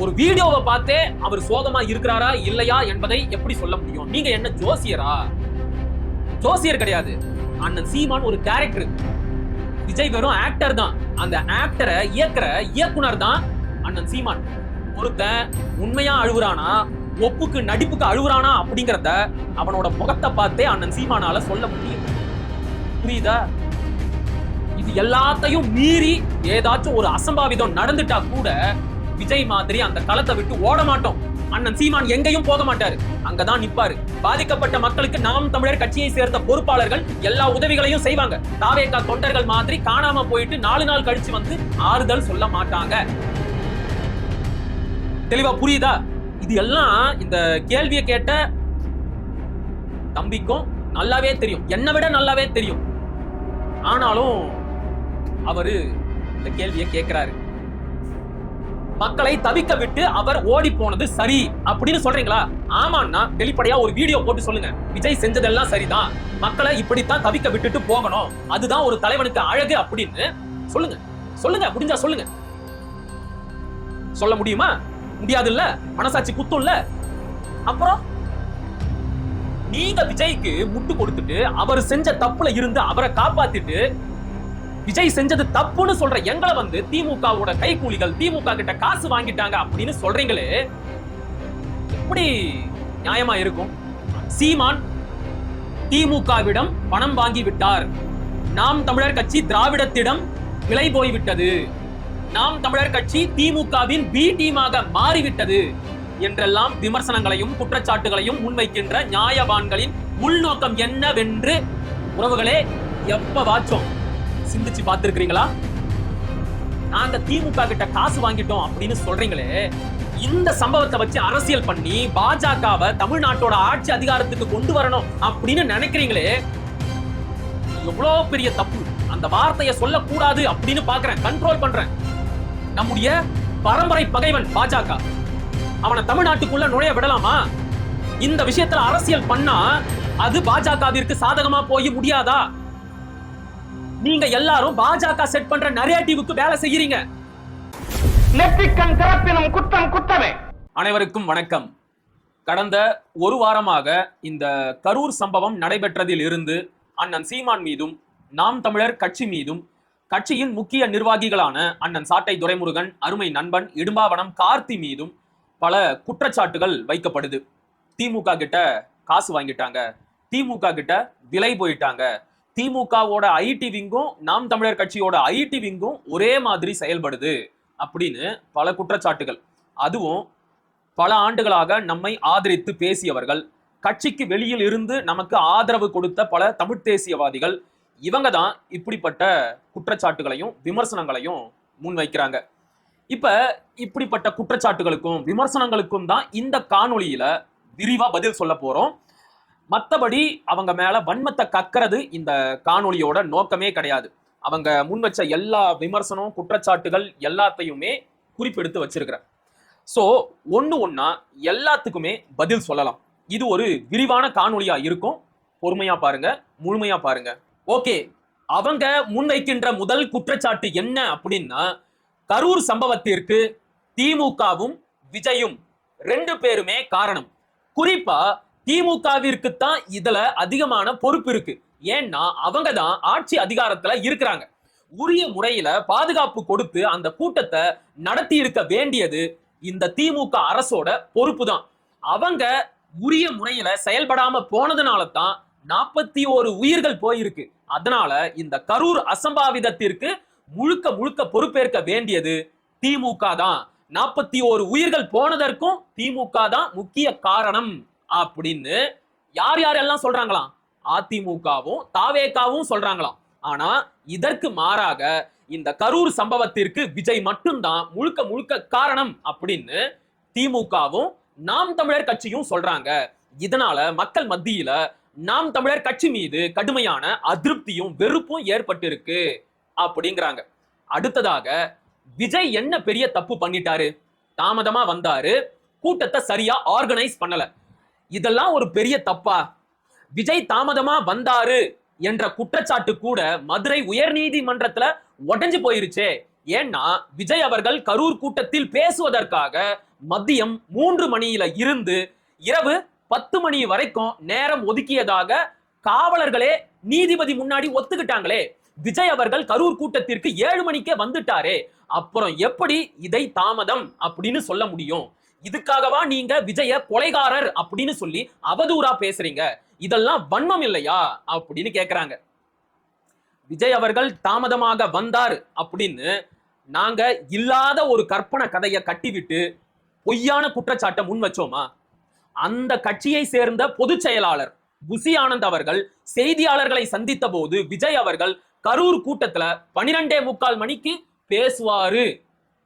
ஒரு வீடியோவை பார்த்தே அவர் சோகமா இருக்கிறாரா இல்லையா என்பதை எப்படி சொல்ல முடியும்? நீங்க என்ன ஜோசியரா? ஜோசியர் கிடையாது. அண்ணன் சீமான் ஒரு கேரக்டர். விஜய் வெறும் ஆக்டர் தான். அந்த ஆக்டரை இயக்குற இயக்குனர் தான் அண்ணன் சீமான். ஒருத்தன் உண்மையா அழுகுறானா, ஒப்புக்கு நடிப்புக்கு அழுகுறானா அப்படிங்கறத அவனோட முகத்தை பார்த்தே அண்ணன் சீமானால சொல்ல முடியும். புரியுதா? இது எல்லாத்தையும் மீறி ஏதாச்சும் ஒரு அசம்பாவிதம் நடந்துட்டா கூட விஜய் மாதிரி அந்த களத்தை விட்டு ஓட மாட்டோம். அண்ணன் சீமான் எங்கேயும் போக மாட்டாரு, அங்கதான் நிப்பாரு. பாதிக்கப்பட்ட மக்களுக்கு நாம் தமிழர் கட்சியை சேர்ந்த பொறுப்பாளர்கள் எல்லா உதவிகளையும் செய்வாங்க. தாவேகா தொண்டர்கள் மாதிரி காணாம போயிட்டு 4 நாள் கழிச்சு வந்து ஆறுதல் சொல்ல மாட்டாங்க. தெளிவா புரியுதா? இது எல்லாம் இந்த கேள்வியை கேட்ட தம்பிக்கும் நல்லாவே தெரியும், என்னை விட நல்லாவே தெரியும். ஆனாலும் அவரு இந்த கேள்வியை கேட்கிறாரு. மக்களை தவிக்க விட்டு அவர் ஓடி போனது சரி அப்படின்னு சொல்றீங்களா? ஆமான்னா வெளிப்படையா ஒரு வீடியோ போட்டு சொல்லுங்க. விஜய் செஞ்சதெல்லாம் சரிதான், மக்களை இப்படித்தான் தவிக்க விட்டுட்டு போகணும், அதுதான் ஒரு தலைவனுக்கு அழகு அப்படின்னு சொல்லுங்க. சொல்லுங்க, முடிஞ்சா சொல்லுங்க. சொல்ல முடியுமா? முடியாது இல்ல, மனசாட்சி குத்தும் இல்ல. அப்புறம் நீங்க விஜய்க்கு முட்டு கொடுத்துட்டு அவர் செஞ்ச தப்புல இருந்து அவரை காப்பாத்திட்டு விஜய் செஞ்சது தப்புன்னு சொல்ற எங்களை வந்து திமுகவோட கைகூலிகள், திமுக கிட்ட காசு வாங்கிட்டாங்க அப்படின்னு சொல்றீங்களே, எப்படி நியாயமா இருக்கும்? சீமான் திமுகவிடம் பணம் வாங்கி விட்டார், நாம் தமிழர் கட்சி திராவிடத்திடம் விலை போய்விட்டது, நாம் தமிழர் கட்சி திமுகவின் பி டீமாக மாறிவிட்டது என்றெல்லாம் விமர்சனங்களையும் குற்றச்சாட்டுகளையும் முன்வைக்கின்ற நியாயவான்களின் உள்நோக்கம் என்னவென்று உறவுகளே எப்பவாச்சும் சிந்திச்சு பார்த்திருக்கிறீங்களா? நாங்க திமுக கிட்ட காசு வாங்கிட்டோம் அப்படின்னு சொல்றீங்களே, இந்த சம்பவத்தை வச்சு அரசியல் பண்ணி பாஜகவை தமிழ்நாட்டோட ஆட்சி அதிகாரத்துக்கு கொண்டு வரணும் அப்படின்னு நினைக்கிறீங்களே, எவ்வளவு பெரிய தப்பு. அந்த வார்த்தையை சொல்லக்கூடாது அப்படின்னு பாக்குறேன், கண்ட்ரோல் பண்றேன். நம்முடைய பரம்பரை பகைவன் பாஜக, அவனை தமிழ்நாட்டுக்குள்ள நுழைய விடலாமா? இந்த விஷயத்துல அரசியல் பண்ணா அது பாஜகவிற்கு சாதகமா போய் முடியாதா? நீங்க எல்லாரும் பாஜக செட் பண்ற நரேட்டிவுக்கு வேலை செய்யறீங்க. குத்தம் குத்தமே. அனைவருக்கும் வணக்கம். கடந்த ஒரு வாரமாக இந்த கரூர் சம்பவம் நடைபெற்றதில் இருந்து அண்ணன் சீமான் மீதும் நாம் தமிழர் கட்சி மீதும் கட்சியின் முக்கிய நிர்வாகிகளான அண்ணன் சாட்டை துரைமுருகன், அருமை நண்பன் இடும்பாவனம் கார்த்தி மீதும் பல குற்றச்சாட்டுகள் வைக்கப்படுது. திமுக கிட்ட காசு வாங்கிட்டாங்க, திமுக கிட்ட விலை போயிட்டாங்க, திமுகவோட ஐடி விங்கும் நாம் தமிழர் கட்சியோட ஐடி விங்கும் ஒரே மாதிரி செயல்படுது அப்படின்னு பல குற்றச்சாட்டுகள். அதுவும் பல ஆண்டுகளாக நம்மை ஆதரித்து பேசியவர்கள், கட்சிக்கு வெளியில் இருந்து நமக்கு ஆதரவு கொடுத்த பல தமிழ் தேசியவாதிகள், இவங்க தான் இப்படிப்பட்ட குற்றச்சாட்டுகளையும் விமர்சனங்களையும் முன்வைக்கிறாங்க. இப்ப இப்படிப்பட்ட குற்றச்சாட்டுகளுக்கும் விமர்சனங்களுக்கும் தான் இந்த காணொளியில விரிவா பதில் சொல்ல போறோம். மற்றபடி அவங்க மேல வன்மத்தை கக்கிறது இந்த காணொளியோட நோக்கமே கிடையாது. அவங்க முன் வச்ச எல்லா விமர்சனம் குற்றச்சாட்டுகள் எல்லாத்தையுமே குறிப்பெடுத்து வச்சிருக்கிறேன். சோ ஒண்ணு ஒண்ணா எல்லாத்துக்குமே பதில் சொல்லலாம். இது ஒரு விரிவான காணொளியா இருக்கும். பொறுமையா பாருங்க, முழுமையா பாருங்க. ஓகே, அவங்க முன்வைக்கின்ற முதல் குற்றச்சாட்டு என்ன அப்படின்னா, கரூர் சம்பவத்திற்கு திமுகவும் விஜயும் 2 பேருமே காரணம். குறிப்பா திமுகவிற்கு தான் இதுல அதிகமான பொறுப்பு இருக்கு. ஏன்னா அவங்க தான் ஆட்சி அதிகாரத்துல இருக்கிறாங்க. உரிய முறையில பாதுகாப்பு கொடுத்து அந்த கூட்டத்தை நடத்தி இருக்க வேண்டியது இந்த திமுக அரசோட பொறுப்பு தான். அவங்க உரிய முறையில செயல்படாம போனதுனால தான் 41 உயிர்கள் போயிருக்கு. அதனால இந்த கரூர் அசம்பாவிதத்திற்கு முழுக்க முழுக்க பொறுப்பேற்க வேண்டியது திமுக தான். 41 உயிர்கள் போனதற்கும் திமுக தான் முக்கிய காரணம் அப்படின்னு யார் யாரெல்லாம் சொல்றாங்களாம்? அதிமுகவும் தாவேகாவும் சொல்றாங்களாம். ஆனா இதற்கு மாறாக இந்த கரூர் சம்பவத்திற்கு விஜய் மட்டும்தான் முழுக்க முழுக்க காரணம் அப்படின்னு திமுகவும் நாம் தமிழர் கட்சியும் சொல்றாங்க. இதனால மக்கள் மத்தியில நாம் தமிழர் கட்சி மீது கடுமையான அதிருப்தியும் வெறுப்பும் ஏற்பட்டு இருக்கு அப்படிங்கிறாங்க. அடுத்ததாக விஜய் என்ன பெரிய தப்பு பண்ணிட்டாரு? தாமதமா வந்தாரு, கூட்டத்தை சரியா ஆர்கனைஸ் பண்ணல, இதெல்லாம் ஒரு பெரிய தப்பா? விஜய் தாமதமா வந்தாரு என்ற குற்றச்சாட்டு கூட மதுரை உயர் நீதிமன்றத்துல உடைஞ்சு போயிருச்சே, ஏன்னா விஜய் அவர்கள் கரூர் கூட்டத்தில் பேசுவதற்காக மதியம் 3 மணியில இருந்து இரவு 10 மணி வரைக்கும் நேரம் ஒதுக்கியதாக காவலர்களே நீதிபதி முன்னாடி ஒத்துக்கிட்டாங்களே. விஜய் அவர்கள் கரூர் கூட்டத்திற்கு 7 மணிக்கே வந்துட்டாரே, அப்புறம் எப்படி இதை தாமதம் அப்படின்னு சொல்ல முடியும்? இதுக்காகவா நீங்க விஜய கொலைகாரர் அப்படின்னு சொல்லி அவதூறா பேசுறீங்க? இதெல்லாம் வன்மம் இல்லையா அப்படின்னு கேக்குறாங்க. விஜய் அவர்கள் தாமதமாக வந்தார் அப்படின்னு நாங்க இல்லாத ஒரு கற்பனை கதையை கட்டிவிட்டு பொய்யான குற்றச்சாட்டை முன் வச்சோமா? அந்த கட்சியை சேர்ந்த பொதுச் செயலாளர் புசி ஆனந்த் அவர்கள் செய்தியாளர்களை சந்தித்த போது விஜய் அவர்கள் கரூர் கூட்டத்துல 12:45 மணிக்கு பேசுவாரு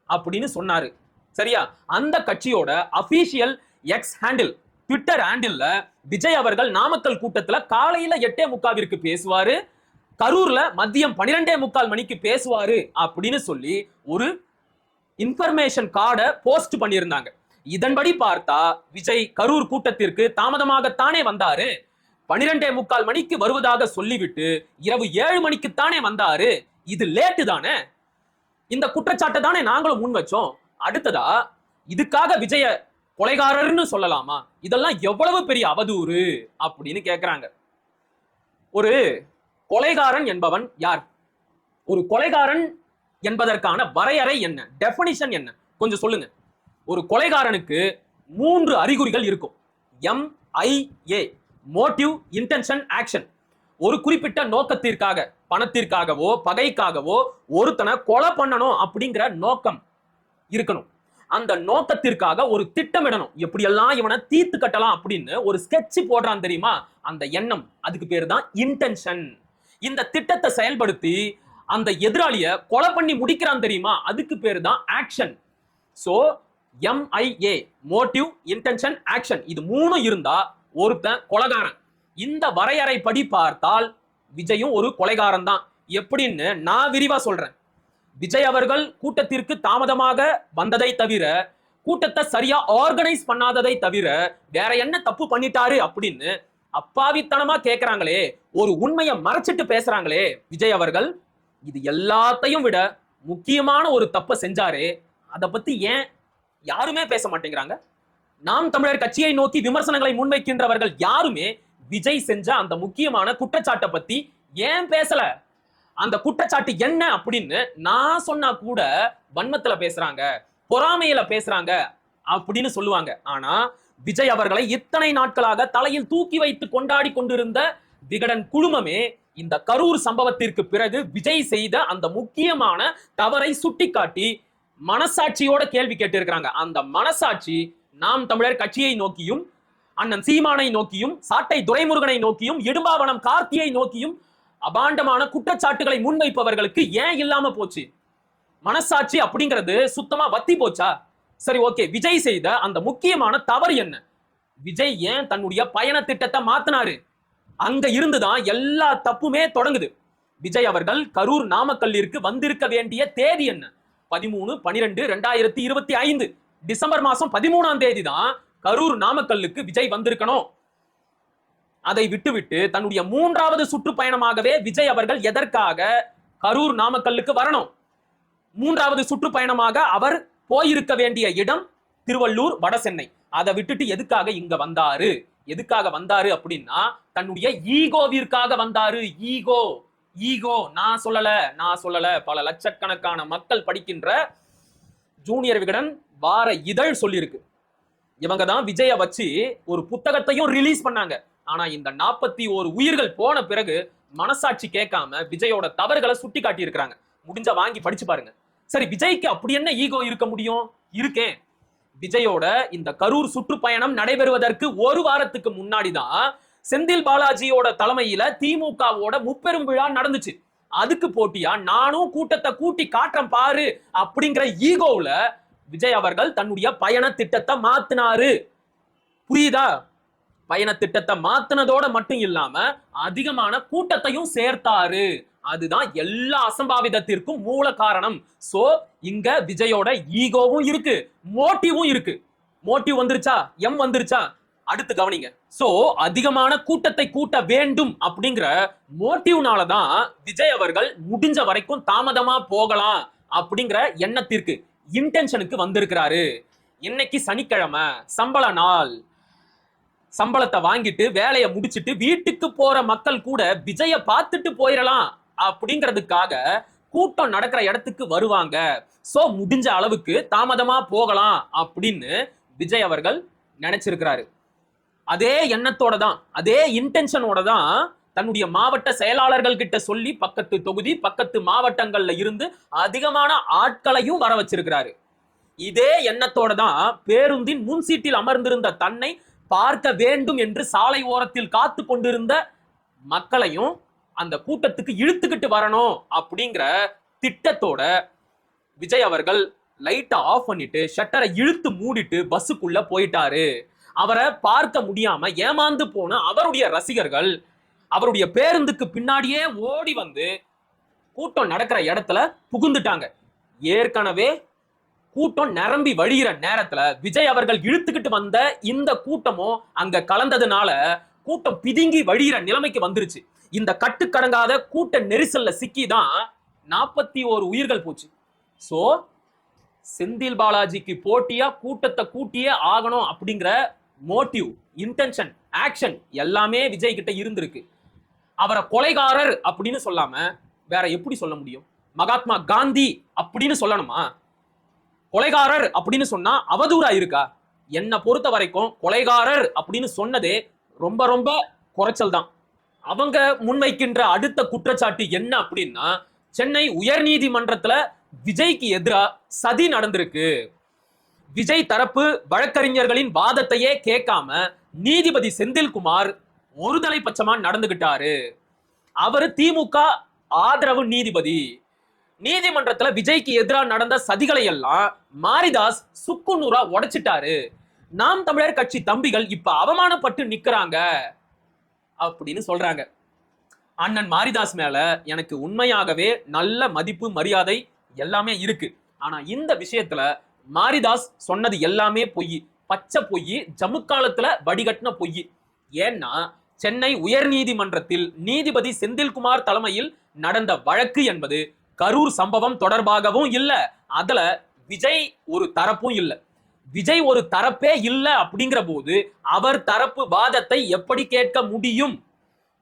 அப்படின்னு சொன்னாரு. சரியா? அந்த கட்சியோட அபிஷியல் எக்ஸ் ஹேண்டில் ட்விட்டர் ஹேண்டில்ல விஜய் அவர்கள் நாமக்கல் கூட்டத்துல காலையில 8:45 பேசுவாரு, கரூர்ல மதியம் 12:45 மணிக்கு பேசுவாரு அப்படின்னு சொல்லி ஒரு இன்ஃபர்மேஷன் கார்டை போஸ்ட் பண்ணியிருந்தாங்க. இதன்படி பார்த்தா விஜய் கரூர் கூட்டத்திற்கு தாமதமாகத்தானே வந்தாரு. 12:45 மணிக்கு வருவதாக சொல்லிவிட்டு இரவு 7 மணிக்குத்தானே வந்தாரு. இது லேட்டு தானே. இந்த குற்றச்சாட்டை தானே நாங்களும் முன் வச்சோம். அடுத்ததா இதுக்காக விஜய கொலைகாரர்னு சொல்லலாமா? இதெல்லாம் எவ்வளவு பெரிய அவதூறு அப்படின்னு கேக்குறாங்க. ஒரு கொலைகாரன் என்பவன் யார்? ஒரு கொலைகாரன் என்பதற்கான வரையறை என்ன? டெஃபினிஷன் என்ன? கொஞ்சம் சொல்லுங்க. ஒரு கொலைகாரனுக்கு 3 அறிகுறிகள் இருக்கும். MIA, motive, intention, action. ஒரு குறிப்பிட்ட நோக்கத்திற்காக, பணத்திற்காகவோ பகைக்காகவோ ஒருத்தனை கொலை பண்ணணும் அப்படிங்கிற நோக்கம் இருக்கணும். அந்த நோக்கத்திற்காக ஒரு திட்டமிடணும், எப்படியெல்லாம் இவனை தீர்த்து கட்டலாம் அப்படின்னு ஒரு ஸ்கெட்ச் போடுறான் தெரியுமா? அந்த எண்ணம், அதுக்கு பேரு தான் இன்டென்ஷன். இந்த திட்டத்தை செயல்படுத்தி அந்த எதிராளிய கொலை பண்ணி முடிக்கிறான் தெரியுமா? அதுக்கு பேரு தான் action. So MIA, motive, intention, action, இது 3 இருந்தா ஒருத்தன் கொலைகாரன். இந்த வரையறை படி பார்த்தால் விஜயும் ஒரு கொலைகாரன் தான். எப்படின்னு நான் விரிவா சொல்றேன். விஜய் அவர்கள் கூட்டத்திற்கு தாமதமாக வந்ததை தவிர, கூட்டத்தை சரியா ஆர்கனைஸ் பண்ணாததை தவிர வேற என்ன தப்பு பண்ணிட்டாரு அப்படின்னு அப்பாவித்தனமா கேக்குறாங்களே, ஒரு உண்மையை மறைச்சிட்டு பேசுறாங்களே விஜய் அவர்கள். இது எல்லாத்தையும் விட முக்கியமான ஒரு தப்பை செஞ்சாரே, அதை பத்தி ஏன் யாருமே பேச மாட்டேங்கிறாங்க? நாம் தமிழர் கட்சியை நோக்கி விமர்சனங்களை முன்வைக்கின்றவர்கள் யாருமே விஜய் செஞ்ச அந்த முக்கியமான குற்றச்சாட்டை பத்தி ஏன் பேசல? அந்த குற்றச்சாட்டு என்ன அப்படின்னு நான் சொன்னா கூட வன்மத்துல பேசுறாங்க, பொறாமையில பேசுறாங்க அப்படின்னு சொல்லுவாங்க. ஆனா விஜய் அவர்களை இத்தனை நாட்களாக தலையில் தூக்கி வைத்து கொண்டாடி கொண்டிருந்த விகடன் குழுமமே இந்த கரூர் சம்பவத்திற்கு பிறகு விஜய் செய்த அந்த முக்கியமான தவறை சுட்டிக்காட்டி மனசாட்சியோட கேள்வி கேட்டு இருக்கிறாங்க. அந்த மனசாட்சி நாம் தமிழர் கட்சியை நோக்கியும், அண்ணன் சீமானை நோக்கியும், சாட்டை துரைமுருகனை நோக்கியும், இடும்பாவனம் கார்த்தியை நோக்கியும் அபாண்டமான குற்றச்சாட்டுகளை முன்வைப்பவர்களுக்கு ஏன் இல்லாம போச்சு? மனசாட்சி அப்படிங்கிறது சுத்தமா வத்தி போச்சா? சரி, ஓகே, விஜய் செய்த அந்த முக்கியமான தவறு என்ன? விஜய் ஏன் தன்னுடைய பயண திட்டத்தை மாத்தினாரு? அங்க இருந்துதான் எல்லா தப்புமே தொடங்குது. விஜய் அவர்கள் கரூர் நாமக்கல்லிற்கு வந்திருக்க வேண்டிய தேதி என்ன? 13/12/2025 டிசம்பர் மாசம் 13ஆம் தேதி தான் கரூர் நாமக்கல்லுக்கு விஜய் வந்திருக்கணும். அதை விட்டுவிட்டு தன்னுடைய 3வது சுற்றுப்பயணமாகவே விஜய் அவர்கள் எதற்காக கரூர் நாமக்கல்லுக்கு வரணும்? 3வது சுற்றுப்பயணமாக அவர் போயிருக்க வேண்டிய இடம் திருவள்ளூர், வடசென்னை. அதை விட்டுட்டு எதுக்காக இங்க வந்தாரு? எதுக்காக வந்தாரு அப்படின்னா தன்னுடைய ஈகோவிற்காக வந்தாரு. ஈகோ ஈகோ நான் சொல்லல, பல லட்சக்கணக்கான மக்கள் படிக்கின்ற ஜூனியர் விகடன் வார இதழ் சொல்லியிருக்கு. இவங்க தான் விஜய வச்சு ஒரு புத்தகத்தையும் ரிலீஸ் பண்ணாங்க. ஆனா இந்த 41 உயிர்கள் போன பிறகு மனசாட்சி கேட்காம விஜயோட தவறுகளை சுட்டி காட்டி இருக்கிறாங்க. முடிஞ்ச வாங்கி படிச்சு பாருங்க. சரி, விஜய்க்கு அப்படி என்ன ஈகோ இருக்க முடியும்? இருக்கேன். விஜயோட இந்த கரூர் சுற்றுப்பயணம் நடைபெறுவதற்கு 1 வாரத்துக்கு முன்னாடிதான் செந்தில் பாலாஜியோட தலைமையில திமுகவோட முப்பெரும் விழா நடந்துச்சு. அதுக்கு போட்டியா நானும் கூட்டத்தை கூட்டி காட்டுறேன் பாரு அப்படிங்கிற ஈகோவுல விஜய் அவர்கள் தன்னுடைய பயண திட்டத்தை மாத்தினாரு. புரியுதா? பயண திட்டத்தை மாத்தினதோட மட்டும் இல்லாம அதிகமான கூட்டத்தையும் சேர்த்தாரு. அதுதான் எல்லா அசம்பாவிதத்திற்கும் மூல காரணம். சோ இங்க விஜயோட ஈகோவும் இருக்கு, மோட்டிவும் இருக்கு. மோட்டிவ் வந்துருச்சா? எம் வந்துருச்சா? அடுத்து கவனிங்க. சோ அதிகமான கூட்டத்தை கூட்ட வேண்டும் அப்படிங்கிற மோட்டிவ்னாலதான் விஜய் அவர்கள் முடிஞ்ச வரைக்கும் தாமதமா போகலாம் அப்படிங்கிற எண்ணத்திற்கு, இன்டென்ஷனுக்கு வந்திருக்கிறாரு. இன்னைக்கு சனிக்கிழமை, சம்பள நாள். சம்பளத்தை வாங்கிட்டு வேலையை முடிச்சிட்டு வீட்டுக்கு போற மக்கள் கூட விஜய பார்த்துட்டு போயிடலாம் அப்படிங்கிறதுக்காக கூட்டம் நடக்கிற இடத்துக்கு வருவாங்க. சோ முடிஞ்ச அளவுக்கு தாமதமா போகலாம் அப்படின்னு விஜய் அவர்கள் நினைச்சிருக்கிறாரு. அதே எண்ணத்தோட தான், அதே இன்டென்ஷனோட தான் தன்னுடைய மாவட்ட செயலாளர்கள் கிட்ட சொல்லி பக்கத்து தொகுதி, பக்கத்து மாவட்டங்கள்ல இருந்து அதிகமான ஆட்களையும் வர வச்சிருக்கிறாரு. இதே எண்ணத்தோட தான் பேருந்தின் முன் சீட்டில் அமர்ந்திருந்த தன்னை பார்க்க வேண்டும் என்று சாலை ஓரத்தில் காத்து கொண்டிருந்த மக்களையும் அந்த கூட்டத்துக்கு இழுத்துக்கிட்டு வரணும் அப்படிங்கிற திட்டத்தோட விஜய் அவர்கள் லைட்டை ஆஃப் பண்ணிட்டு ஷட்டரை இழுத்து மூடிட்டு பஸ்ஸுக்குள்ள போயிட்டாரு. அவரை பார்க்க முடியாம ஏமாந்து போன அவருடைய ரசிகர்கள் அவருடைய பேருந்துக்கு பின்னாடியே ஓடி வந்து கூட்டம் நடக்கிற இடத்துல புகுந்துட்டாங்க. ஏற்கனவே கூட்டம் நிரம்பி வழிகிற நேரத்துல விஜய் அவர்கள் இழுத்துக்கிட்டு வந்த இந்த கூட்டமும் அங்க கலந்ததுனால கூட்டம் பிதுங்கி வழிகிற நிலைமைக்கு வந்துருச்சு. இந்த கட்டுக்கடங்காத கூட்ட நெரிசல்ல சிக்கிதான் 41 உயிர்கள் போச்சு. சோ செந்தில் பாலாஜிக்கு போட்டியா கூட்டத்தை கூட்டியே ஆகணும் அப்படிங்கிற மோட்டிவ், இன்டென்ஷன், ஆக்ஷன் எல்லாமே விஜய் கிட்ட இருந்திருக்கு. அவரை கொலைகாரர் அப்படின்னு சொல்லாம வேற எப்படி சொல்ல முடியும்? மகாத்மா காந்தி அப்படின்னு சொல்லணுமா? கொலைகாரர் அப்படின்னு சொன்னா அவதூறா இருக்கா? என்னை பொறுத்த வரைக்கும் கொலைகாரர் அப்படின்னு சொன்னதே ரொம்ப ரொம்ப குறைச்சல் தான். அவங்க முன்வைக்கின்ற அடுத்த குற்றச்சாட்டு என்ன அப்படின்னா, சென்னை உயர் நீதிமன்றத்துல விஜய்க்கு எதிரா சதி நடந்திருக்கு. விஜய் தரப்பு வழக்கறிஞர்களின் வாதத்தையே கேட்காம நீதிபதி செந்தில்குமார் ஒருதலை பட்சமா நடந்துகிட்டாரு. அவரு திமுக ஆதரவு நீதிபதி. நீதிமன்றத்துல விஜய்க்கு எதிராக நடந்த சதிகளை எல்லாம் மாரிதாஸ் சுக்குநூறா உடைச்சிட்டாரு. நாம் தமிழர் கட்சி தம்பிகள் இப்ப அவமானப்பட்டு நிக்கிறாங்க அப்படின்னு சொல்றாங்க. அண்ணன் மாரிதாஸ் மேல எனக்கு உண்மையாகவே நல்ல மதிப்பு, மரியாதை எல்லாமே இருக்கு. ஆனா இந்த விஷயத்துல மாரிதாஸ் சொன்னது எல்லாமே பொய், பச்சை பொய், ஜமுக்காலத்துல வடிகட்டின பொய். ஏன்னா சென்னை உயர் நீதிமன்றத்தில் நீதிபதி செந்தில்குமார் தலைமையில் நடந்த வழக்கு என்பது கரூர் சம்பவம் தொடர்பாகவும் இல்ல, அதுல விஜய் ஒரு தரப்பும் இல்ல. விஜய் ஒரு தரப்பே இல்ல அப்படிங்கிற போது அவர் தரப்பு வாதத்தை எப்படி கேட்க முடியும்?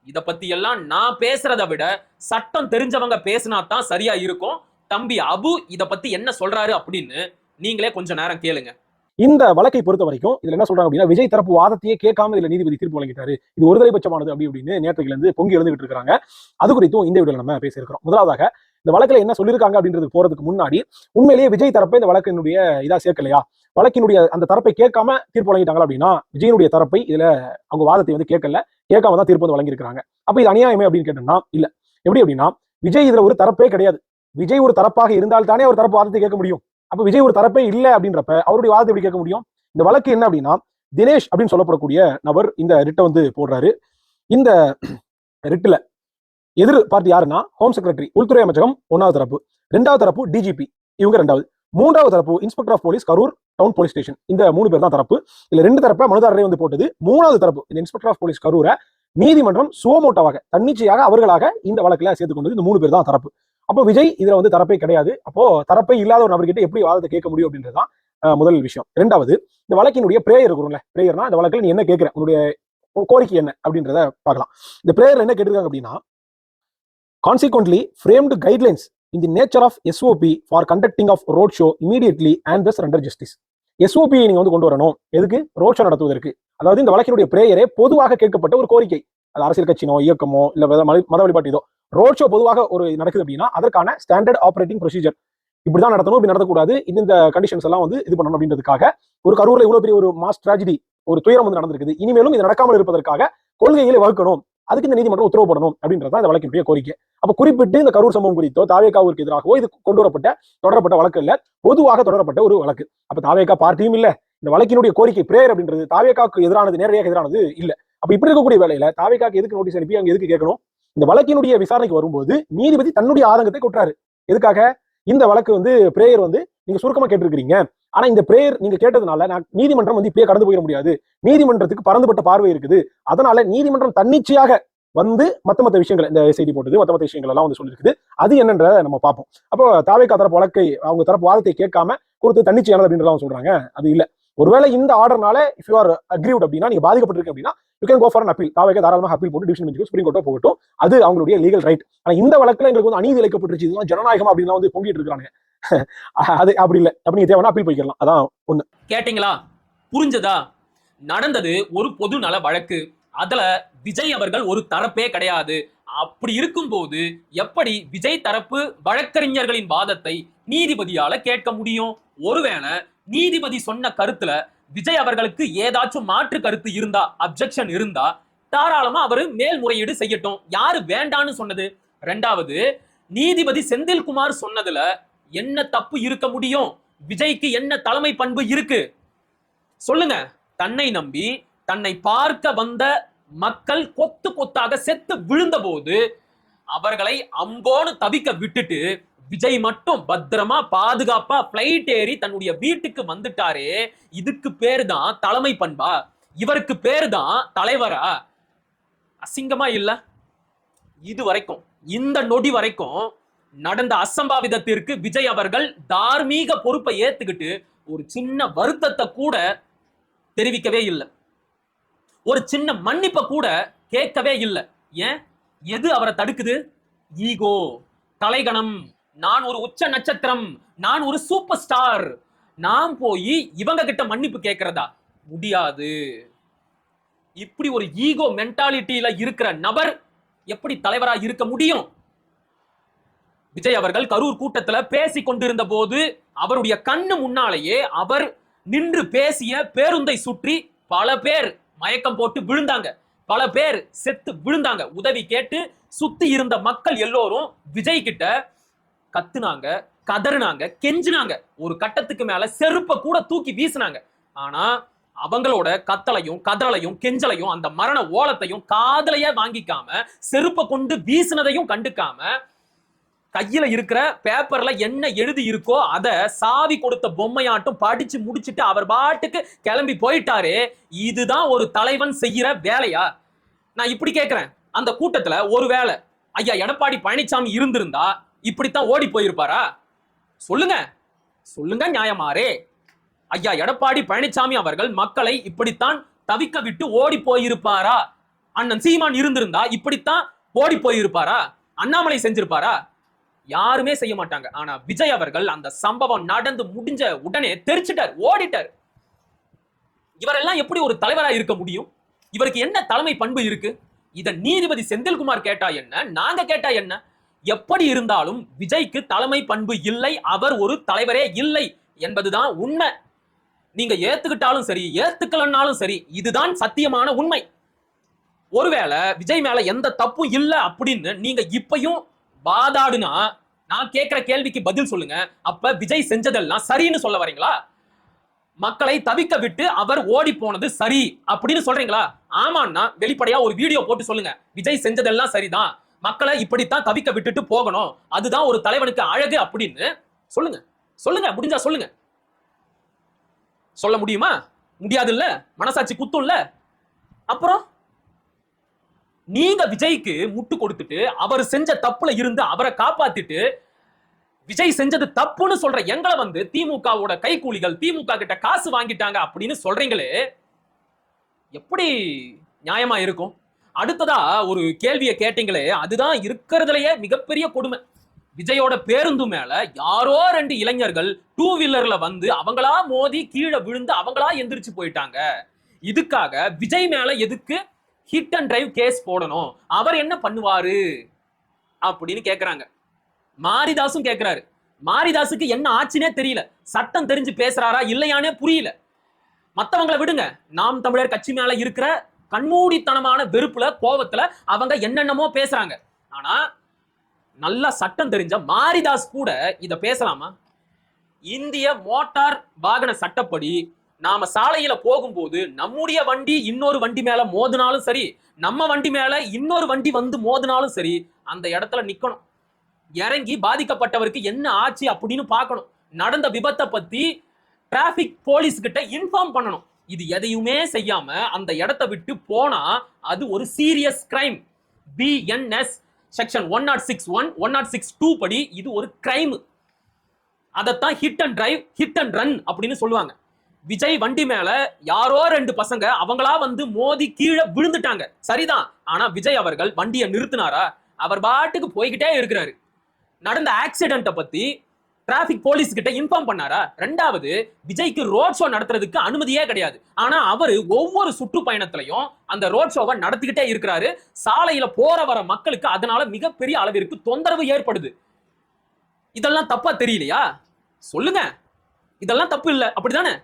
இத பத்தி எல்லாம் நான் பேசுறதை விட சட்டம் தெரிஞ்சவங்க பேசினா தான் சரியா இருக்கும். தம்பி அபு இத பத்தி என்ன சொல்றாரு அப்படின்னு நீங்களே கொஞ்ச நேரம் கேளுங்க. இந்த வழக்கை பொறுத்த வரைக்கும் இதுல என்ன சொல்றாங்க அப்படின்னா, விஜய் தரப்பு வாதத்தையே கேட்காம இதுல நீதிபதி தீர்ப்பு வழங்கிட்டாரு, இது ஒருதலை பட்சமானது அப்படின்னு நேற்றுல இருந்து பொங்கி எழுந்துகிட்டு இருக்காங்க. அது குறித்தும் இந்த வீடியோல நம்ம பேசியிருக்கிறோம். முதலாவதாக இந்த வழக்குல என்ன சொல்லியிருக்காங்க அப்படின்றது போறதுக்கு முன்னாடி உண்மையிலேயே விஜய் தரப்பை இந்த வழக்கினுடைய இதா சேர்க்கலையா, வழக்கினுடைய அந்த தரப்பை கேட்காம தீர்ப்பு வழங்கிட்டாங்களா அப்படின்னா, விஜயனுடைய தரப்பை இதுல அவங்க வாதத்தை வந்து கேட்காம தான் தீர்ப்பு வந்து வழங்கியிருக்காங்க. அப்ப இது அநியாயமே அப்படின்னு கேட்டோம்னா இல்ல. எப்படி அப்படின்னா, விஜய் இதுல ஒரு தரப்பே கிடையாது. விஜய் ஒரு தரப்பாக இருந்தால் தானே ஒரு தரப்பு வாதத்தை கேட்க முடியும். அப்ப விஜய் ஒரு தரப்பே இல்ல அப்படின்றப்ப அவருடைய வாதத்தை எப்படி கேட்க முடியும்? இந்த வழக்கு என்ன அப்படின்னா, தினேஷ் அப்படின்னு சொல்லப்படக்கூடிய நபர் இந்த ரிட்டை வந்து போடுறாரு. இந்த ரிட்டுல எதிர் பார்ட்டி யாருன்னா, ஹோம் செக்ரட்டரி, உள்துறை அமைச்சகம் 1வது தரப்பு, 2வது தரப்பு டிஜிபி இவங்க 2வது, 3வது தரப்பு inspector of police Karur town police station. இந்த 3 பேர் தான் தரப்பு. இதுல 2 தரப்பை மனுதாரரே வந்து போட்டது. 3வது தரப்பு இந்த இன்ஸ்பெக்டர் ஆஃப் போலீஸ் கரூரை நீதிமன்றம் சுவமோட்டோவாக தன்னிச்சையாக அவர்களாக இந்த வழக்குல சேர்த்துக் கொண்டது. இந்த 3 பேர் தான் தரப்பு. அப்போ விஜய் இதுல வந்து தரப்பே கிடையாது. அப்போ தரப்பே இல்லாத ஒரு நபர்கிட்ட எப்படி வாதத்தை கேட்க முடியும் அப்படின்றதுதான் முதல் விஷயம். 2வது, இந்த வழக்கினுடைய பிரேயர் இருக்கும்ல, பிரேயர்னா இந்த வழக்கில் நீ என்ன கேட்கிற, உன்னுடைய கோரிக்கை என்ன அப்படின்றத பார்க்கலாம். இந்த பிரேயர்ல என்ன கேட்டிருக்காங்க அப்படின்னா, consequently framed guidelines in the nature of SOP for conducting of road show immediately and thus render justice. SOP நீங்க வந்து கொண்டு வரணும். எதுக்கு? ரோட் ஷோ நடத்துவதற்கு. அதாவது இந்த வழக்கினுடைய பிரேயரே பொதுவாக கேட்கப்பட்ட ஒரு கோரிக்கை. அது அரசியல் கட்சினோ இயக்கமோ இல்ல மத வழிபாட்டு இதோ ரோட் ஷோ பொதுவாக ஒரு நடக்குது அப்படின்னா அதற்கான ஸ்டாண்டர்ட் ஆபரேட்டிங் ப்ரொசீஜர் இப்படிதான் நடத்தணும், இப்படி நடத்தக்கூடாது, இந்த கண்டிஷன்ஸ் எல்லாம் வந்து இது பண்ணணும் அப்படின்றதுக்காக ஒரு கரூர்ல இவ்வளவு பெரிய ஒரு மாஸ் டிராஜடி, ஒரு துயரம் வந்து நடந்திருக்குது. இனிமேலும் இது நடக்காமல் இருப்பதற்காக கொள்கைகளை வகுக்கணும், அதுக்கு இந்த நீதிமன்றம் உத்தரவு போடணும் அப்படின்றத இந்த வழக்கினுடைய கோரிக்கை. அப்ப குறிப்பிட்டு இந்த கரூர் சம்பவம் குறித்தோ தாவேகாவிற்கு எதிராகவோ இது கொண்டு வரப்பட்ட தொடரப்பட்ட வழக்கு இல்ல, பொதுவாக தொடரப்பட்ட ஒரு வழக்கு. அப்ப தாவேகா பார்ட்டியும் இல்ல, இந்த வழக்கினுடைய கோரிக்கை பிரேயர் அப்படின்றது தாவேகாவுக்கு எதிரானது, நேரடியாக எதிரானது இல்ல. அப்ப இப்படி இருக்கக்கூடிய வேலையில தாவேகாக்கு எதுக்கு நோட்டீஸ் அனுப்பி அங்க எதுக்கு கேட்கணும்? இந்த வழக்கினுடைய விசாரணைக்கு வரும்போது நீதிபதி தன்னுடைய ஆதங்கத்தை கொட்டுறாரு. எதுக்காக? இந்த வழக்கு வந்து பிரேயர் வந்து நீங்க சுருக்கமா கேட்டிருக்கீங்க, ஆனா இந்த பிரேயர் நீங்க கேட்டதுனால நான் நீதிமன்றம் வந்து இப்பயே கடந்து போயிட முடியாது, நீதிமன்றத்துக்கு பறந்துபட்ட பார்வை இருக்குது, அதனால நீதிமன்றம் தன்னிச்சையாக வந்து மத்த விஷயங்கள் இந்த எஸ்ஐடி போட்டது மத்த விஷயங்கள் எல்லாம் வந்து சொல்லியிருக்குது. அது என்னன்றத நம்ம பார்ப்போம். அப்போ தாவேகா தரப்பு வழக்கை அவங்க தரப்பு வாதத்தை கேட்காம கொடுத்து தன்னிச்சையானது அப்படின்றத சொல்றாங்க. அது இல்ல. ஒருவேளை இந்த ஆர்டர்னால இஃப் யூ ஆர் அக்ரீவ்ட் அப்படின்னா, நீங்க பாதிக்கப்பட்டிருக்கு அப்படின்னா you can go for an appeal. TVK தாராளமாக அப்பீல் போட்டு டிவிஷன் பெஞ்சுக்கு சுப்ரீம் கோர்ட்டோ போகட்டும். அது அவங்களுடைய லீகல் ரைட். ஆனா இந்த வழக்குல எங்களுக்கு வந்து அநீதி இழைக்கப்பட்டுருச்சு, இதுதான் ஜனநாயகம் அப்படின்னு வந்து பொங்கிட்டு இருக்காங்க. அது அப்படி இல்லை. அப்படி நீங்க தேவைன்னா அப்பீல் போய்க்கலாம். அதான் ஒண்ணு. கேட்டீங்களா? புரிஞ்சதா? நடந்தது ஒரு பொது நல வழக்கு. அதுல விஜய் அவர்கள் ஒரு தரப்பே கிடையாது. அப்படி இருக்கும்போது எப்படி விஜய் தரப்பு வழக்கறிஞர்களின் வாதத்தை நீதிபதியால கேட்க முடியும்? ஒருவேளை நீதிபதி சொன்ன கருத்துல விஜய் அவர்களுக்கு ஏதாச்சும் மாற்று கருத்து இருந்தா, அப்செக்ஷன் இருந்தா, தாராளமா அவரு மேல்முறையீடு செய்யட்டும். யாரு வேண்டான்னு சொன்னது? ரெண்டாவது, நீதிபதி செந்தில்குமார் சொன்னதுல என்ன தப்பு இருக்க முடியும்? விஜய்க்கு என்ன தலைமை பண்பு இருக்கு? சொல்லுங்க. தன்னை நம்பி தன்னை பார்க்க வந்த மக்கள் கொத்து கொத்தாக செத்து விழுந்த போது அவர்களை அம்போன்னு தவிக்க விட்டுட்டு விஜய் மட்டும் பத்திரமா பாதுகாப்பா பிளைட் ஏறி தன்னுடைய வீட்டுக்கு வந்துட்டாரே, இதுக்கு பேரு தான் தலைமை பண்பா? இவருக்கு பேரு தான் தலைவரா? அசிங்கமா இல்ல? இது வரைக்கும், இந்த நொடி வரைக்கும் நடந்த அசம்பாவிதத்திற்கு விஜய் அவர்கள் தார்மீக பொறுப்பை ஏத்துக்கிட்டு ஒரு சின்ன வருத்தத்தை கூட தெரிவிக்கவே இல்லை. ஒரு சின்ன மன்னிப்பை கூட கேட்கவே இல்லை. ஏன்? எது அவரை தடுக்குது? ஈகோ, தலைகணம். நான் ஒரு உச்ச நட்சத்திரம், நான் ஒரு சூப்பர் ஸ்டார், நான் போய் இவங்க கிட்ட மன்னிப்பு கேட்கிறதா? முடியாது. இப்படி ஒரு ஈகோ மென்டாலிட்டியில இருக்கிற நபர் எப்படி தலைவரா இருக்க முடியும்? விஜய் அவர்கள் கரூர் கூட்டத்துல பேசி கொண்டிருந்த போது அவருடைய கண்ணு முன்னாலேயே அவர் நின்று பேசிய பேருந்தை சுற்றி பல பேர் மயக்கம் போட்டு விழுந்தாங்க, பல பேர் செத்து விழுந்தாங்க. உதவி கேட்டு சுத்தி இருந்த மக்கள் எல்லோரும் விஜய் கிட்ட கத்துனாங்க, கதறினாங்க, கெஞ்சினாங்க. ஒரு கட்டத்துக்கு மேல செருப்பை கூட தூக்கி வீசினாங்க. ஆனா அவங்களோட கத்தலையும் கதறலையும் கெஞ்சலையும் அந்த மரண ஓலத்தையும் காதலையே வாங்கிக்காம, செருப்பை கொண்டு வீசினதையும் கண்டுக்காம, கையில இருக்கிற பேப்பர்ல என்ன எழுதி இருக்கோ அத சாவி கொடுத்த பொம்மையாட்டும் படிச்சு முடிச்சுட்டு அவர் பாட்டுக்கு கிளம்பி போயிட்டாரு. இதுதான் ஒரு தலைவன் செய்யற வேலையா? நான் இப்படி கேட்கிறேன். அந்த கூட்டத்துல ஒருவேளை ஐயா எடப்பாடி பழனிசாமி இருந்திருந்தா இப்படித்தான் ஓடி போயிருப்பாரா? சொல்லுங்க, சொல்லுங்க நியாயமாரே. ஐயா எடப்பாடி பழனிசாமி அவர்கள் மக்களை இப்படித்தான் தவிக்க விட்டு ஓடி போயிருப்பாரா? அண்ணன் சீமான் இருந்திருந்தா இப்படித்தான் ஓடி போயிருப்பாரா? அண்ணாமலை செஞ்சிருப்பாரா? யாருமே செய்ய மாட்டாங்க. ஆனா விஜய் அவர்கள் அந்த சம்பவம் நடந்து முடிஞ்ச உடனே தெரிச்சிட்டார், ஓடிட்டார். இவரெல்லாம் எப்படி ஒரு தலைவரா இருக்க முடியும்? இவருக்கு என்ன தலைமை பண்பு இருக்கு? இத நீதிபதி செந்தில்குமார் கேட்டா என்ன, நாங்க கேட்டா என்ன? எப்படி இருந்தாலும் விஜய்க்கு தலைமை பண்பு இல்லை, அவர் ஒரு தலைவரே இல்லை என்பதுதான் உண்மை. நீங்க ஏத்துக்கிட்டாலும் சரி, ஏத்துக்கலன்னாலும் சரி, இதுதான் சத்தியமான உண்மை. ஒருவேளை விஜய் மேல எந்த தப்பும் இல்ல அப்படின்னு நீங்க இப்பயும் வாதாடுனா, நான் கேட்கிற கேள்விக்கு பதில் சொல்லுங்க. அப்ப விஜய் செஞ்சதெல்லாம் சரின்னு சொல்ல வரீங்களா? மக்களை தவிக்க விட்டு அவர் ஓடி போனது சரி அப்படின்னு சொல்றீங்களா? ஆமான்னா வெளிப்படையா ஒரு வீடியோ போட்டு சொல்லுங்க. விஜய் செஞ்சதெல்லாம் சரிதான், மக்களை இப்படித்தான் தவிக்க விட்டுட்டு போகணும், அதுதான் ஒரு தலைவனுக்கு அழகு அப்படின்னு சொல்லுங்க. சொல்லுங்க, முடிஞ்சா சொல்லுங்க. சொல்ல முடியுமா? முடியாது இல்ல? மனசாட்சி குத்தும் இல்ல? அப்புறம் நீங்க விஜய்க்கு முட்டு கொடுத்துட்டு அவர் செஞ்ச தப்புல இருந்து அவரை காப்பாத்திட்டு விஜய் செஞ்சது தப்புன்னு சொல்ற எங்களை வந்து திமுகவோட கைக்கூலிகள், திமுக கிட்ட காசு வாங்கிட்டாங்க அப்படின்னு சொல்றீங்களே, எப்படி நியாயமா இருக்கும்? அடுத்ததா ஒரு கேள்வியை கேட்டீங்களே, அதுதான் இருக்கிறதுலயே மிகப்பெரிய கொடுமை. விஜயோட பேருந்து மேல யாரோ 2 இளைஞர்கள் 2 வீலர்ல வந்து அவங்களா மோதி கீழே விழுந்து அவங்களா எந்திரிச்சு போயிட்டாங்க. இதுக்காக விஜய் மேல எதுக்கு ஹிட் அண்ட் டிரைவ் கேஸ் போடணும்? அவர் என்ன பண்ணுவாரு அப்படின்னு கேக்குறாங்க. மாரிதாசும் கேக்குறாரு. மாரிதாசுக்கு என்ன ஆச்சுனே தெரியல, சட்டம் தெரிஞ்சு பேசுறாரா இல்லையானே புரியல. மத்தவங்களை விடுங்க, நாம் தமிழர் கட்சி மேல இருக்கிற கண்மூடித்தனமான வெறுப்புல கோபத்துல அவங்க என்னென்னமோ பேசுறாங்க. ஆனா நல்லா சட்டம் தெரிஞ்ச மாரிதாஸ் கூட இத பேசலாமா? இந்திய மோட்டார் வாகன சட்டப்படி நாம சாலையில போகும்போது நம்முடைய வண்டி இன்னொரு வண்டி மேல மோதினாலும் சரி, நம்ம வண்டி மேல இன்னொரு வண்டி வந்து மோதினாலும் சரி, அந்த இடத்துல நிக்கணும், இறங்கி பாதிக்கப்பட்டவருக்கு என்ன ஆச்சு அப்படின்னு பார்க்கணும். நடந்த விபத்தை பத்தி டிராபிக் போலீஸ் கிட்ட இன்ஃபார்ம் பண்ணணும். இது எதையுமே செய்யாம அந்த இடத்தை விட்டு போனா அது ஒரு சீரியஸ் கிரைம். BNS செக்ஷன் 106(1), 106(2) படி இது ஒரு கிரைம். அதத்தான் hit and drive, hit and run அப்படின்னு சொல்லுவாங்க. விஜய் வண்டி மேல யாரோ 2 பசங்க அவங்களா வந்து மோதி கீழே விழுந்துட்டாங்க, சரிதான். ஆனா விஜய் அவர்கள் வண்டியை நிறுத்தினாரா? அவர் பாட்டுக்கு போய்கிட்டே இருக்கிறாரு. நடந்த ஆக்சிடென்ட்டை பத்தி டிராபிக் போலீஸ் கிட்ட இன்ஃபார்ம் பண்ணாரா? ரெண்டாவது, விஜய்க்கு ரோட் ஷோ நடத்துறதுக்கு அனுமதியே கிடையாது. ஆனா அவரு ஒவ்வொரு சுற்றுப்பயணத்திலையும் அந்த ரோட் ஷோவை நடத்திக்கிட்டே இருக்கிறாரு. சாலையில போற வர மக்களுக்கு அதனால மிகப்பெரிய அளவிற்கு தொந்தரவு ஏற்படுது. இதெல்லாம் தப்பா தெரியலையா? சொல்லுங்க. இதெல்லாம் தப்பு இல்ல, அப்படிதானே?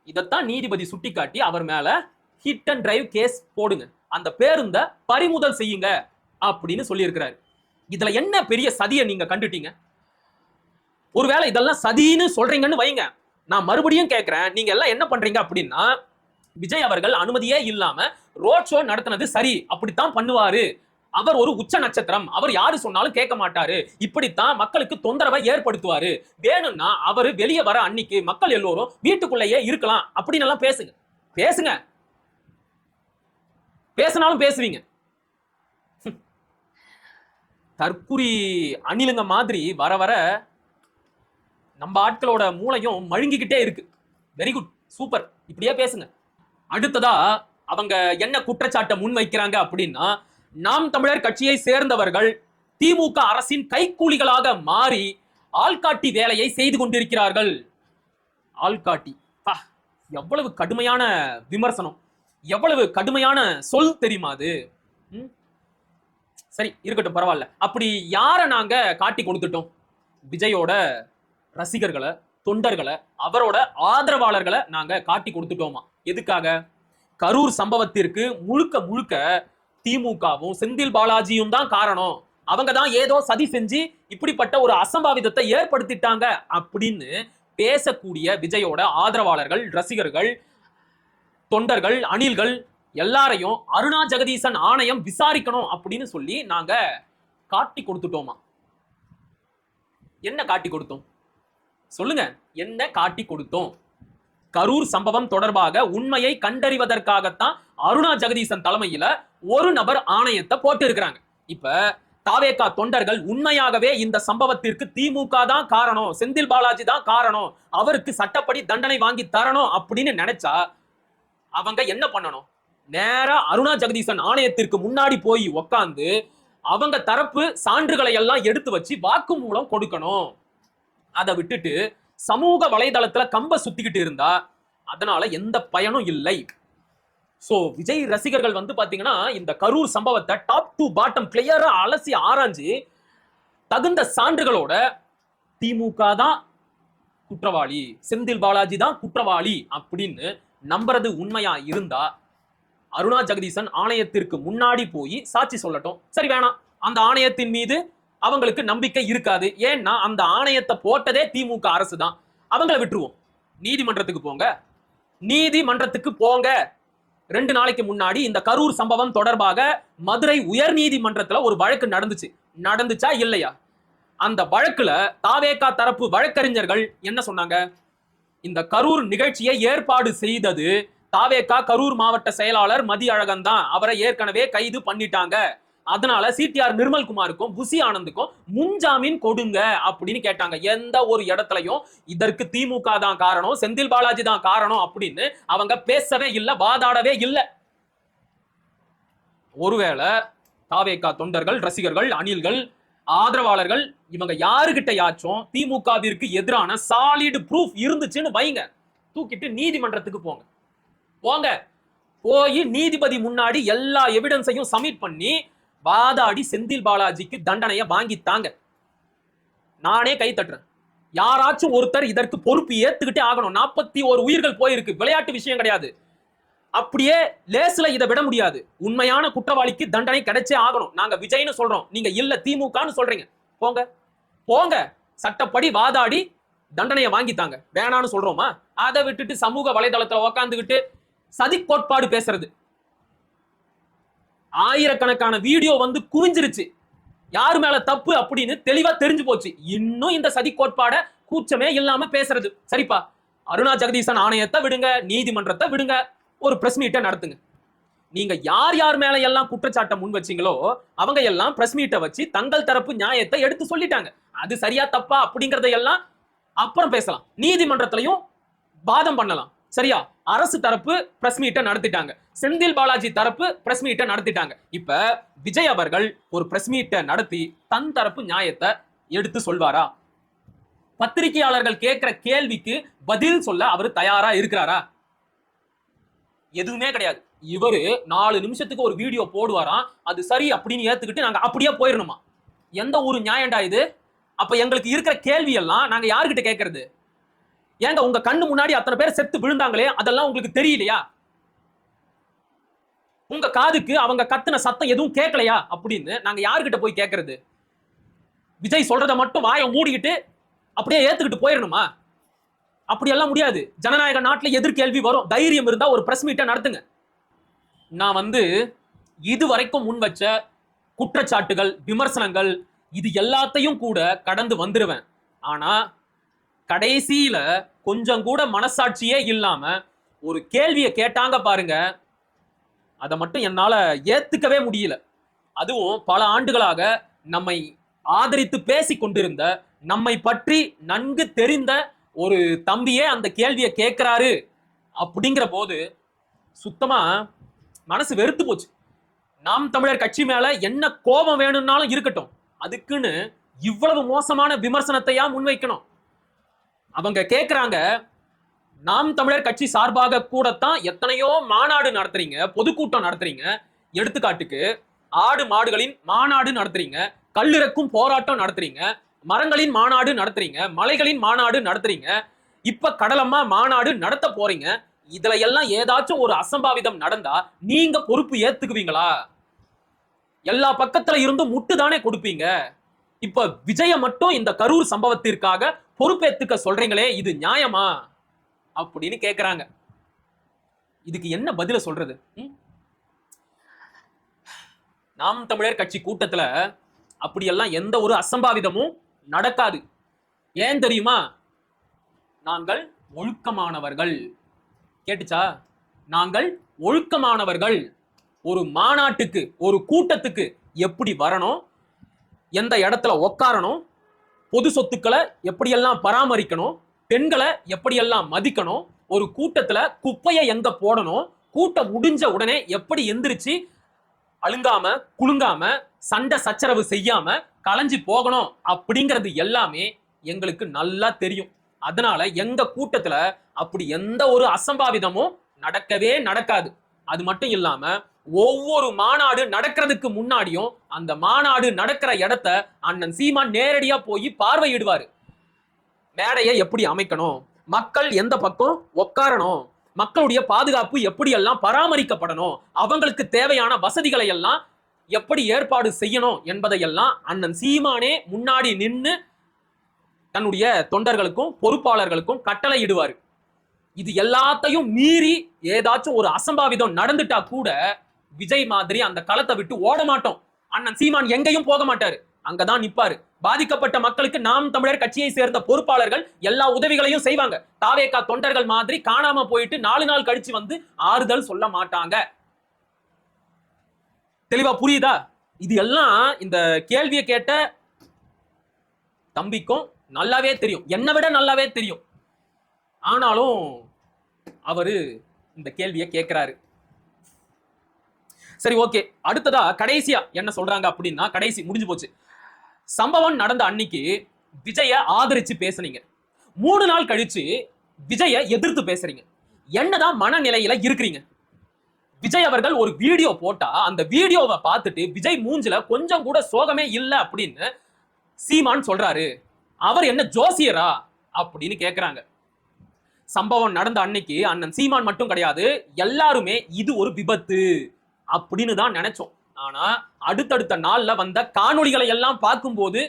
இதத்தான் நீதிபதி சுட்டிக்காட்டி அவர் மேல ஹிட் அண்ட் டிரைவ் கேஸ் போடுங்க, அந்த பேருந்த பறிமுதல் செய்யுங்க அப்படின்னு சொல்லி இருக்கிறாரு. இதுல என்ன பெரிய சதியை நீங்க கண்டுட்டீங்க? ஒருவேளை இதெல்லாம் சதின்னு சொல்றீங்கன்னு வைங்க, நான் மறுபடியும் கேட்கிறேன், நீங்க எல்லாம் என்ன பண்றீங்க அப்படின்னா, விஜய் அவர்கள் அனுமதியே இல்லாம ரோட் ஷோ நடத்தினது சரி, அப்படித்தான் பண்ணுவாரு, அவர் ஒரு உச்ச நட்சத்திரம், அவர் யாரு சொன்னாலும் கேட்க மாட்டாரு, இப்படித்தான் மக்களுக்கு தொந்தரவை ஏற்படுத்துவாரு, வேணும்னா அவரு வெளியே வர அன்னைக்கு மக்கள் எல்லோரும் வீட்டுக்குள்ளேயே இருக்கலாம் அப்படின்னு எல்லாம் பேசுங்க. பேசுங்க, பேசினாலும் பேசுவீங்க. தற்குறி அணிலுங்க மாதிரி வர வர நம்ம ஆட்களோட மூளையும் மழுங்கிக்கிட்டே இருக்கு. வெரி குட், சூப்பர், இப்படியே பேசுங்க. அடுத்ததா அவங்க என்ன குற்றச்சாட்டை முன்வைக்கிறாங்க அப்படின்னா, நாம் தமிழர் கட்சியை சேர்ந்தவர்கள் திமுக அரசின் கைக்கூலிகளாக மாறி ஆள்காட்டி வேலையை செய்து கொண்டிருக்கிறார்கள். ஆள்காட்டி, எவ்வளவு கடுமையான விமர்சனம், எவ்வளவு கடுமையான சொல் தெரியுமா அது? சரி, இருக்கட்டும், பரவாயில்ல. அப்படி யார நாங்க காட்டி கொடுத்துட்டோம்? விஜயோட ரசிகர்களை, தொண்டர்களை, அவரோட ஆதரவாளர்களை நாங்க காட்டி கொடுத்துட்டோமா? எதுக்காக? கரூர் சம்பவத்திற்கு முழுக்க முழுக்க திமுகவும் செந்தில் பாலாஜியும் தான் காரணம், அவங்க தான் ஏதோ சதி செஞ்சு இப்படிப்பட்ட ஒரு அசம்பாவிதத்தை ஏற்படுத்திட்டாங்க அப்படின்னு பேசக்கூடிய விஜயோட ஆதரவாளர்கள், ரசிகர்கள், தொண்டர்கள், அணில்கள் எல்லாரையும் அருணா ஜெகதீசன் ஆணையம் விசாரிக்கணும் அப்படின்னு சொல்லி நாங்க காட்டி கொடுத்துட்டோமா? என்ன காட்டி கொடுத்தோம் சொல்லுங்க? என்ன காட்டி கொடுத்தோம்? கரூர் சம்பவம் தொடர்பாக உண்மையை கண்டறிவதற்காகத்தான் அருணா ஜெகதீசன் தலைமையில ஒரு நபர் ஆணையத்தை போட்டு இருக்கிறாங்க. இப்ப தாவேகா தொண்டர்கள் உண்மையாகவே இந்த சம்பவத்திற்கு திமுக தான் காரணம், செந்தில் பாலாஜி தான் காரணம், அவருக்கு சட்டப்படி தண்டனை வாங்கி தரணும் அப்படின்னு நினைச்சா அவங்க என்ன பண்ணணும்? நேரா அருணா ஜெகதீசன் ஆணையத்திற்கு முன்னாடி போய் உக்காந்து அவங்க தரப்பு சான்றுகளை எல்லாம் எடுத்து வச்சு வாக்குமூலம் கொடுக்கணும். அதை விட்டுட்டு சமூக வலைதளத்துல கம்ப சுத்திக்கிட்டு இருந்தா அதனால எந்த பயனும் இல்லை. சோ விஜய் ரசிகர்கள் வந்து பாத்தீங்கன்னா இந்த கரூர் சம்பவத்தை டாப் டு பாட்டம் கிளியரா அலசி ஆராய்ஞ்சு தகுந்த சான்றுகளோட திமுக தான் குற்றவாளி, செந்தில் பாலாஜி தான் குற்றவாளி அப்படின்னு நம்புறது உண்மையா இருந்தா அருணா ஜெகதீசன் ஆணையத்திற்கு முன்னாடி போய் சாட்சி சொல்லட்டும். சரி, வேணாம், அந்த ஆணையத்தின் மீது அவங்களுக்கு நம்பிக்கை இருக்காது, ஏன்னா அந்த ஆணையத்தை போட்டதே திமுக அரசு தான், அவங்கள விட்டுருவோம். நீதிமன்றத்துக்கு போங்க, நீதிமன்றத்துக்கு போங்க. 2 நாளைக்கு முன்னாடி இந்த கரூர் சம்பவம் தொடர்பாக மதுரை உயர் நீதிமன்றத்துல ஒரு வழக்கு நடந்துச்சா இல்லையா? அந்த வழக்குல தாவேகா தரப்பு வழக்கறிஞர்கள் என்ன சொன்னாங்க? இந்த கரூர் நிகழ்ச்சியை ஏற்பாடு செய்தது தாவேகா கரூர் மாவட்ட செயலாளர் மதியழகன் தான், அவரை ஏற்கனவே கைது பண்ணிட்டாங்க, அதனால சிடிஆர் நிர்மல்குமாருக்கும் புசி ஆனந்துக்கும் முன்ஜாமீன் கொடுங்க அப்படின்னு கேட்டாங்க. எந்த ஒரு இடத்துலயும் இதற்கு திமுக தான் காரணம், செந்தில் பாலாஜி தான் காரணம் அப்படின்னு அவங்க பேசவே இல்லை, வாதாடவே இல்லை. ஒருவேளை தாவேகா தொண்டர்கள், ரசிகர்கள், அணில்கள், ஆதரவாளர்கள் இவங்க யாருகிட்டயாச்சும் திமுகவிற்கு எதிரான சாலிட் ப்ரூஃப் இருந்துச்சுன்னு வைங்க, தூக்கிட்டு நீதிமன்றத்துக்கு போங்க. போய் நீதிபதி முன்னாடி எல்லா எவிடன்ஸையும் சப்மிட் பண்ணி வாதாடி செந்தில் பாலாஜிக்கு தண்டனையை வாங்கித்தாங்க. நானே கை தட்டுறேன். யாராச்சும் ஒருத்தர் இதற்கு பொறுப்பு ஏத்துக்கிட்டே ஆகணும். 41 உயிர்கள் போயிருக்கு, விளையாட்டு விஷயம் கிடையாது. அப்படியே லேஸ்ல இதை விட முடியாது. உண்மையான குற்றவாளிக்கு தண்டனை கிடைச்சே ஆகணும். நாங்க விஜய்னு சொல்றோம், நீங்க இல்ல திமுகன்னு சொல்றீங்க. போங்க, சட்டப்படி வாதாடி தண்டனையை வாங்கித்தாங்க. வேணான்னு சொல்றோமா? அதை விட்டுட்டு சமூக வலைதளத்துல உக்காந்துக்கிட்டு சதி கோட்பாடு பேசுறது, ஆயிரக்கணக்கான வீடியோ வந்து குவிஞ்சிருச்சு, யாரு மேல தப்பு அப்படின்னு தெளிவா தெரிஞ்சு போச்சு. இன்னும் இந்த சதி கோட்பாட கூச்சமே இல்லாம பேசுறது. சரிப்பா, அருணா ஜெகதீசன் ஆணையத்தை விடுங்க, நீதிமன்றத்தை விடுங்க, ஒரு பிரஸ் மீட்டை நடத்துங்க. நீங்க யார் யார் மேல எல்லாம் குற்றச்சாட்டை முன் வச்சீங்களோ அவங்க எல்லாம் பிரஸ் மீட்டை வச்சு தங்கள் தரப்பு நியாயத்தை எடுத்து சொல்லிட்டாங்க. அது சரியா தப்பா அப்படிங்கறத எல்லாம் அப்புறம் பேசலாம். நீதிமன்றத்திலையும் வாதம் பண்ணலாம். சரியா? அரசு தரப்பு பிரஸ் மீட்டை நடத்திட்டாங்க, செந்தில் பாலாஜி தரப்பு பிரஸ் மீட்டை நடத்திட்டாங்க. இப்ப விஜய் அவர்கள் ஒரு பிரஸ் மீட்டை நடத்தி தன் தரப்பு நியாயத்தை எடுத்து சொல்வாரா? பத்திரிகையாளர்கள் கேட்கிற கேள்விக்கு பதில் சொல்ல அவர் தயாரா இருக்கிறாரா? எதுவுமே கிடையாது. இவரு 4 நிமிஷத்துக்கு ஒரு வீடியோ போடுவாராம், அது சரி அப்படின்னு ஏத்துக்கிட்டு நாங்க அப்படியே போயிடணுமா? எந்த ஒரு நியாயம்டா இது? அப்ப எங்களுக்கு இருக்கிற கேள்வி எல்லாம் நாங்க யாருக்கிட்ட கேட்கறது? ஏங்க உங்க கண்ணு முன்னாடி அத்தனை பேர் செத்து விழுந்தாங்களே, அதெல்லாம் உங்களுக்கு தெரியலையா? உங்க காதுக்கு அவங்க கத்துன சத்தம் எதுவும் கேட்கலையா அப்படின்னு நாங்க யாருக்கிட்ட போய் கேட்கறது? விஜய் சொல்றதை மட்டும் வாயை மூடிக்கிட்டு அப்படியே ஏத்துக்கிட்டு போயிடணுமா? அப்படியெல்லாம் முடியாது. ஜனநாயக நாட்டில் எதிர்கேள்வி வரும். தைரியம் இருந்தா ஒரு பிரஸ் மீட்டை நடத்துங்க. நான் இது வரைக்கும் முன் வச்ச குற்றச்சாட்டுகள், விமர்சனங்கள் இது எல்லாத்தையும் கூட கடந்து வந்துருவேன். ஆனா கடைசியில கொஞ்சம் கூட மனசாட்சியே இல்லாம ஒரு கேள்வியை கேட்டாங்க பாருங்க, அதை மட்டும் என்னால ஏத்துக்கவே முடியல. அதுவும் பல ஆண்டுகளாக நம்மை ஆதரித்து பேசி கொண்டிருந்த, நம்மை பற்றி நன்கு தெரிந்த ஒரு தம்பியே அந்த கேள்வியை கேட்கிறாரு அப்படிங்கிற போது சுத்தமா மனசு வெறுத்து போச்சு. நாம் தமிழர் கட்சி மேல என்ன கோபம் வேணும்னாலும் இருக்கட்டும், அதுக்குன்னு இவ்வளவு மோசமான விமர்சனத்தையா முன்வைக்கணும்? அவங்க கேட்கிறாங்க, நாம் தமிழர் கட்சி சார்பாக கூடத்தான் எத்தனையோ மாநாடு நடத்துறீங்க, பொதுக்கூட்டம் நடத்துறீங்க. எடுத்துக்காட்டுக்கு ஆடு மாடுகளின் மாநாடு நடத்துறீங்க, கல்லிறக்கும் போராட்டம் நடத்துறீங்க, மரங்களின் மாநாடு நடத்துறீங்க, மலைகளின் மாநாடு நடத்துறீங்க, இப்ப கடலம்மா மாநாடு நடத்த போறீங்க. இதுல எல்லாம் ஏதாச்சும் ஒரு அசம்பாவிதம் நடந்தா நீங்க பொறுப்பு ஏத்துக்குவீங்களா? எல்லா பக்கத்துல இருந்தும் முட்டுதானே கொடுப்பீங்க. இப்ப விஜய மட்டும் இந்த கரூர் சம்பவத்திற்காக பொறுப்பேத்துக்க சொல்றீங்களே, இது நியாயமா அப்படின்னு கேக்குறாங்க. இதுக்கு என்ன பதில சொல்றது? நாம் தமிழர் கட்சி கூட்டத்துல அப்படியெல்லாம் எந்த ஒரு அசம்பாவிதமும் நடக்காது. ஏன் தெரியுமா? நாங்கள் ஒழுக்கமானவர்கள். கேட்டுச்சா? நாங்கள் ஒழுக்கமானவர்கள். ஒரு மாநாட்டுக்கு, ஒரு கூட்டத்துக்கு எப்படி வரணும், எந்த இடத்துல உட்காரணும், பொது சொத்துக்களை எப்படியெல்லாம் பராமரிக்கணும், பெண்களை எப்படியெல்லாம் மதிக்கணும், ஒரு கூட்டத்துல குப்பையை எங்க போடணும், கூட்டம் முடிஞ்ச உடனே எப்படி எந்திரிச்சு அழுங்காம குலுங்காம சண்டை சச்சரவு செய்யாம கலைஞ்சு போகணும் அப்படிங்கிறது எல்லாமே எங்களுக்கு நல்லா தெரியும். அதனால எங்க கூட்டத்துல அப்படி எந்த ஒரு அசம்பாவிதமும் நடக்கவே நடக்காது. அது மட்டும் இல்லாம ஒவ்வொரு மாநாடு நடக்கிறதுக்கு முன்னாடியும் அந்த மாநாடு நடக்கிற இடத்த அண்ணன் சீமான் நேரடியா போய் பார்வையிடுவாரு. மேடையை எப்படி அமைக்கணும், மக்கள் எந்த பக்கம் உட்காரணும், மக்களுடைய பாதுகாப்பு எப்படி எல்லாம் பராமரிக்கப்படணும், அவங்களுக்கு தேவையான வசதிகளை எல்லாம் எப்படி ஏற்பாடு செய்யணும் என்பதையெல்லாம் அண்ணன் சீமானே முன்னாடி நின்று தன்னுடைய தொண்டர்களுக்கும் பொறுப்பாளர்களுக்கும் கட்டளை இடுவாரு. இது எல்லாத்தையும் மீறி ஏதாச்சும் ஒரு அசம்பாவிதம் நடந்துட்டா கூட விஜய் மாதிரி அந்த களத்தை விட்டு ஓட மாட்டோம். அண்ணன் சீமான் எங்கேயும் போக மாட்டாரு, அங்கதான் நிப்பாரு. பாதிக்கப்பட்ட மக்களுக்கு நாம் தமிழர் கட்சியை சேர்ந்த பொறுப்பாளர்கள் எல்லா உதவிகளையும் செய்வாங்க. தாவேகா தொண்டர்கள் மாதிரி காணாம போயிட்டு 4 நாள் கழிச்சு வந்து ஆறுதல் சொல்ல மாட்டாங்க. தெளிவா புரியுதா? இது எல்லாம் இந்த கேள்வியை கேட்ட தம்பிக்கும் நல்லாவே தெரியும், என்னை விட நல்லாவே தெரியும். ஆனாலும் அவரு இந்த கேள்வியை கேட்கிறாரு. சரி, ஓகே. அடுத்ததா கடைசியா என்ன சொல்றாங்க அப்படின்னா, கடைசி முடிஞ்சு போச்சு. சம்பவம் நடந்த அன்னைக்கு விஜய ஆதரிச்சு பேசுனீங்க, 3 நாள் கழிச்சு விஜய எதிர்த்து பேசுறீங்க. என்னதான் மனநிலையில இருக்கிறீங்க? விஜய் அவர்கள் ஒரு வீடியோ போட்டா அந்த வீடியோவை பார்த்துட்டு விஜய் மூஞ்சில கொஞ்சம் கூட சோகமே இல்லை அப்படின்னு சீமான் சொல்றாரு. அவர் என்ன ஜோசியரா அப்படின்னு கேக்குறாங்க. சம்பவம் நடந்த அன்னைக்கு அண்ணன் சீமான் மட்டும் கிடையாது, எல்லாருமே இது ஒரு விபத்து அப்படின்னு தான் நினைச்சோம். ஆனா அடுத்தடுத்த நாள்ல வந்த காணொளிகளை எல்லாம் பார்க்கும்போது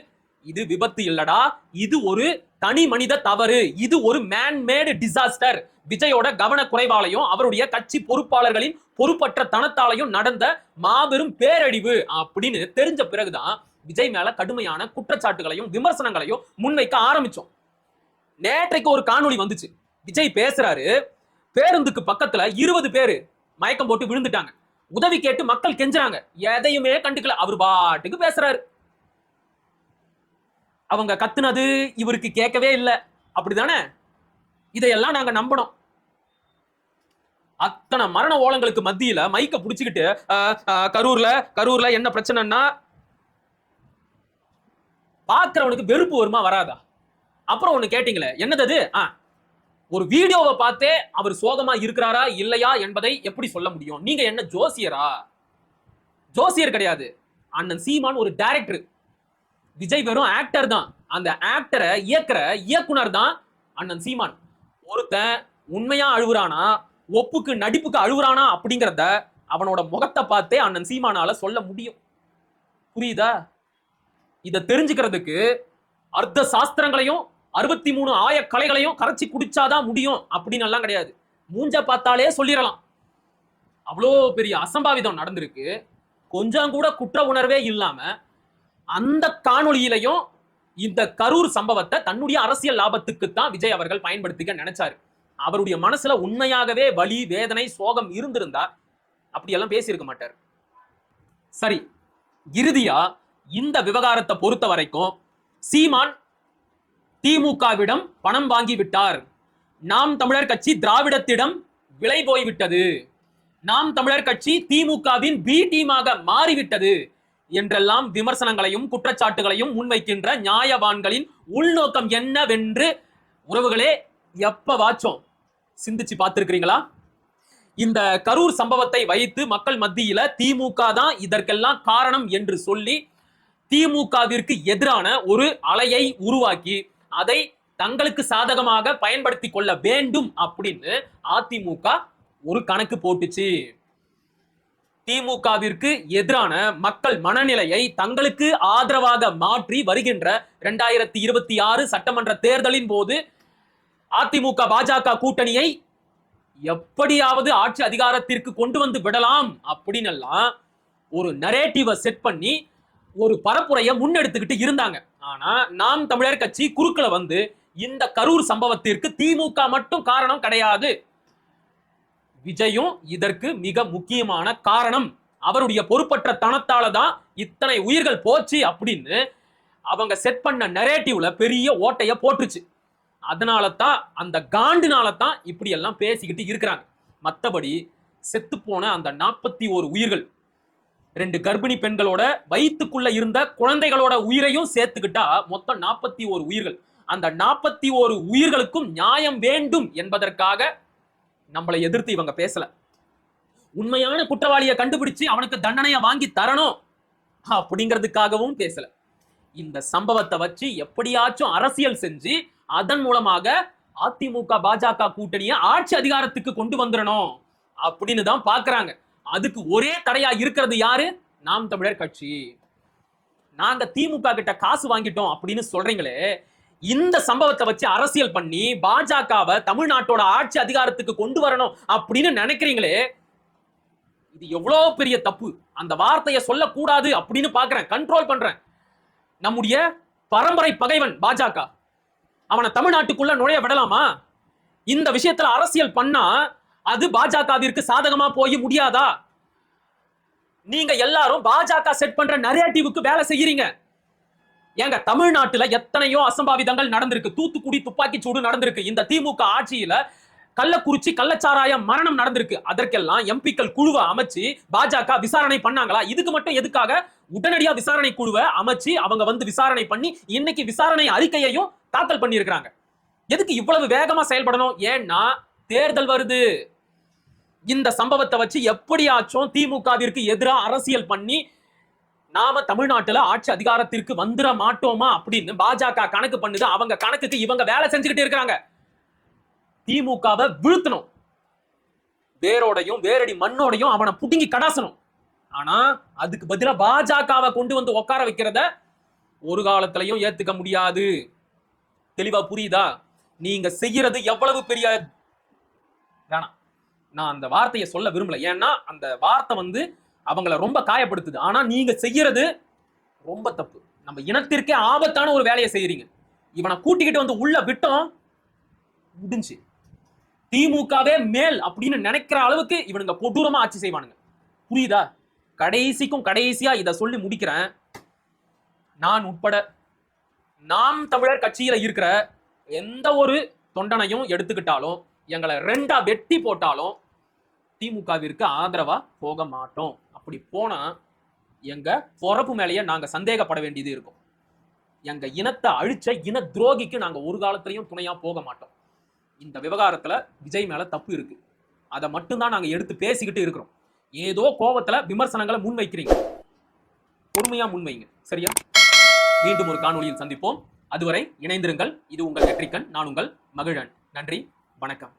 இது விபத்து இல்லடா, இது ஒரு தனி மனித தவறு, இது ஒரு மேன்மேடு டிசாஸ்டர், விஜயோட கவனக்குறைவாலையும் அவருடைய கட்சி பொறுப்பாளர்களின் பொறுப்பற்ற தனத்தாலையும் நடந்த மாபெரும் பேரழிவு அப்படின்னு தெரிஞ்ச பிறகுதான் விஜய் மேல கடுமையான குற்றச்சாட்டுகளையும் விமர்சனங்களையும் முன்வைக்க ஆரம்பிச்சோம். நேற்றைக்கு ஒரு காணொளி வந்துச்சு. விஜய் பேசுறாரு, பேருந்துக்கு பக்கத்துல 20 பேரு மயக்கம் போட்டு விழுந்துட்டாங்க. உதவி கேட்டு மக்கள் கெஞ்சுறாங்க, எதையுமே கண்டுக்கல. அவர் பாட்டுக்கு பேசுறாரு. அவங்க கத்துனது இவருக்கு கேட்கவே இல்லை, அப்படிதானே? இதையெல்லாம் நாங்க நம்பணும். அத்தனை மரண ஓலங்களுக்கு மத்தியில மைக்க புடிச்சுக்கிட்டு கரூர்ல என்ன பிரச்சனைன்னா பாக்குறவனுக்கு வெறுப்பு வருமா வராதா? அப்புறம் ஒண்ணு கேட்டீங்களே, என்னது? ஒரு வீடியோவை பார்த்தே அவர் சோகமா இருக்கிறாரா இல்லையா என்பதை எப்படி சொல்ல முடியும்? நீங்க என்ன ஜோசியரா? ஜோசியர் கிடையாது. அண்ணன் சீமான் ஒரு டைரக்டர். விஜய் வெறும் ஆக்டர் தான். அந்த ஆக்டரை இயக்குற இயக்குனர் தான் அண்ணன் சீமான். ஒருத்தன் உண்மையா அழுவுறானா, ஒப்புக்கு நடிப்புக்கு அழுவுறானா அப்படிங்கறத அவனோட முகத்தை பார்த்தே அண்ணன் சீமானால சொல்ல முடியும். புரியுதா? இத தெரிஞ்சுக்கிறதுக்கு அர்த்த சாஸ்திரங்களையும் 63 ஆய கலைகளையும் கரைச்சி குடிச்சாதான் முடியும் அப்படின்னு எல்லாம் கிடையாது. மூஞ்ச பார்த்தாலே சொல்லிடலாம். அவ்வளோ பெரிய அசம்பாவிதம் நடந்திருக்கு. கொஞ்சம் கூட குற்ற உணர்வே இல்லாம அந்த காணொலியிலையும் இந்த கரூர் சம்பவத்தை தன்னுடைய அரசியல் லாபத்துக்கு தான் விஜய் அவர்கள் பயன்படுத்திக்க நினைச்சாரு. அவருடைய மனசுல உண்மையாகவே வலி, வேதனை, சோகம் இருந்திருந்தா அப்படியெல்லாம் பேசியிருக்க மாட்டார். சரி, இறுதியா இந்த விவகாரத்தை பொறுத்த வரைக்கும் சீமான் திமுகவிடம் பணம் வாங்கி விட்டார். நாம் தமிழர் கட்சி திராவிடத்திடம் விலை போய்விட்டது. நாம் தமிழர் கட்சி திமுகவின் பி டீமாக மாறிவிட்டது என்றெல்லாம் விமர்சனங்களையும் குற்றச்சாட்டுகளையும் முன்வைக்கின்ற நியாயவான்களின் உள்நோக்கம் என்னவென்று உறவுகளே எப்பவாச்சும் சிந்திச்சு பார்த்திருக்கிறீங்களா? இந்த கரூர் சம்பவத்தை வைத்து மக்கள் மத்தியில திமுக தான் இதற்கெல்லாம் காரணம் என்று சொல்லி திமுகவிற்கு எதிரான ஒரு அலையை உருவாக்கி அதை தங்களுக்கு சாதகமாக பயன்படுத்தி கொள்ள வேண்டும் அப்படின்னு அதிமுக ஒரு கணக்கு போட்டுச்சு. திமுகவிற்கு எதிரான மக்கள் மனநிலையை தங்களுக்கு ஆதரவாக மாற்றி வருகின்ற 2026 சட்டமன்ற தேர்தலின் போது அதிமுக பாஜக கூட்டணியை எப்படியாவது ஆட்சி அதிகாரத்திற்கு கொண்டு வந்து விடலாம் அப்படின்னு எல்லாம் ஒரு நரேட்டிவை செட் பண்ணி ஒரு பரப்புரையை முன்னெடுத்துக்கிட்டு இருந்தாங்க. ஆனா நாம் தமிழர் கட்சி குறுக்கள வந்து இந்த கரூர் சம்பவத்திற்கு திமுக மட்டும் காரணம் கிடையாது, விஜயும் இதற்கு மிக முக்கியமான காரணம், அவருடைய பொறுப்பற்ற தனத்தால தான் இத்தனை உயிர்கள் போச்சு அப்படின்னு அவங்க செட் பண்ண நரேட்டிவ்ல பெரிய ஓட்டைய போட்டுச்சு. அதனால தான் அந்த காண்டுனால தான் இப்படி எல்லாம் பேசிக்கிட்டு இருக்கிறாங்க. மற்றபடி செத்து போன அந்த 41 உயிர்கள், 2 கர்ப்பிணி பெண்களோட வயிற்றுக்குள்ள இருந்த குழந்தைகளோட உயிரையும் சேர்த்துக்கிட்டா மொத்தம் 41 உயிர்கள். அந்த 41 உயிர்களுக்கும் நியாயம் வேண்டும் என்பதற்காக நம்மளை எதிர்த்து இவங்க பேசல. உண்மையான குற்றவாளியை கண்டுபிடிச்சு அவனுக்கு தண்டனையை வாங்கி தரணும் அப்படிங்கிறதுக்காகவும் பேசல. இந்த சம்பவத்தை வச்சு எப்படியாச்சும் அரசியல் செஞ்சு அதன் மூலமாக அதிமுக பாஜக கூட்டணியை ஆட்சி அதிகாரத்துக்கு கொண்டு வந்துடணும் அப்படின்னு தான் பாக்குறாங்க. அதுக்கு ஒரே தடையா இருக்கிறது யாரு? நாம் தமிழர் கட்சி. நாங்க திமுக கிட்ட காசு வாங்கிட்டோம் அப்படின்னு சொல்றீங்களே, இந்த சம்பவத்தை வச்சு அரசியல் பண்ணி பாஜகவை தமிழ்நாட்டோட ஆட்சி அதிகாரத்துக்கு கொண்டு வரணும் அப்படின்னு நினைக்கிறீங்களே, இது எவ்வளவு பெரிய தப்பு. அந்த வார்த்தையை சொல்லக்கூடாது அப்படின்னு பாக்குறேன், கண்ட்ரோல் பண்றேன். நம்முடைய பரம்பரை பகைவன் பாஜக, அவனை தமிழ்நாட்டுக்குள்ள நுழைய விடலாமா? இந்த விஷயத்துல அரசியல் பண்ணா அது பாஜகவிற்கு சாதகமா போய் முடியாதா? நீங்க எல்லாரும் பாஜக செட் பண்ற நரேட்டிவுக்கு வேலை செய்யறீங்க. ஏங்க, தமிழ்நாட்டுல எத்தனையோ அசம்பாவிதங்கள் நடந்திருக்கு. தூத்துக்குடி துப்பாக்கி சூடு நடந்திருக்கு. இந்த திமுக ஆட்சியில கள்ளக்குறிச்சி கள்ளச்சாராயம் மரணம் நடந்திருக்கு. அதற்கெல்லாம் எம்பிக்கள் குழுவை அமைச்சு பாஜக விசாரணை பண்ணாங்களா? இதுக்கு மட்டும் எதுக்காக உடனடியா விசாரணை குழுவை அமைச்சு அவங்க வந்து விசாரணை பண்ணி இன்னைக்கு விசாரணை அறிக்கையையும் தாக்கல் பண்ணி இருக்கிறாங்க. எதுக்கு இவ்வளவு வேகமா செயல்படணும்? ஏன்னா தேர்தல் வருது. இந்த சம்பவத்தை வச்சு எப்படியாச்சும் திமுகவிற்கு எதிராக அரசியல் பண்ணி நாம தமிழ்நாட்டுல ஆட்சி அதிகாரத்திற்கு வந்துட மாட்டோமா அப்படின்னு பாஜக கணக்கு பண்ணுது. அவங்க கணக்குக்கு இவங்க வேலை செஞ்சுக்கிட்டு இருக்காங்க. திமுகவை வீழ்த்தணும், வேரோடையும் வேரடி மண்ணோடையும் அவனை புடுங்கி கடாசணும். ஆனா அதுக்கு பதிலா பாஜகவை கொண்டு வந்து உட்கார வைக்கிறத ஒரு காலத்திலையும் ஏத்துக்க முடியாது. தெளிவா புரியுதா? நீங்க செய்யறது எவ்வளவு பெரிய வேணாம், நான் அந்த வார்த்தையை சொல்ல விரும்பல. ஏன்னா அந்த வார்த்தை வந்து அவங்கள ரொம்ப காயப்படுத்துது. ஆனா நீங்க செய்யறது ரொம்ப தப்பு. நம்ம இனத்திற்கே ஆபத்தான ஒரு வேலையை செய்யறீங்க. இவனை கூட்டிக்கிட்டு வந்து உள்ள விட்டோம், முடிஞ்சு. திமுகவே மேல் அப்படின்னு நினைக்கிற அளவுக்கு இவனுங்க கொடூரமா ஆட்சி செய்வானுங்க. புரியுதா? கடைசியா இதை சொல்லி முடிக்கிறேன். நான் உட்பட நாம் தமிழர் கட்சியில இருக்கிற எந்த ஒரு தொண்டனையும் எடுத்துக்கிட்டாலும், எங்களை 2ஆ வெட்டி போட்டாலும் திமுகவிற்கு ஆதரவா போக மாட்டோம். அப்படி போனா எங்க பொறப்பு மேலேயே நாங்க சந்தேகப்பட வேண்டியது இருக்கும். எங்க இனத்தை அழிச்ச இன துரோகிக்கு நாங்க ஒரு காலத்திலையும் துணையா போக மாட்டோம். இந்த விவகாரத்துல விஜய் மேல தப்பு இருக்கு. அதை மட்டும்தான் நாங்க எடுத்து பேசிக்கிட்டு இருக்கிறோம். ஏதோ கோபத்துல விமர்சனங்களை முன்வைக்கிறீங்க, பொறுமையா முன்வைங்க. சரியா? மீண்டும் ஒரு காணொளியில் சந்திப்போம். அதுவரை இணைந்திருங்கள். இது உங்கள் நெற்றிக்கண். நான் உங்கள் மகிழன். நன்றி, வணக்கம்.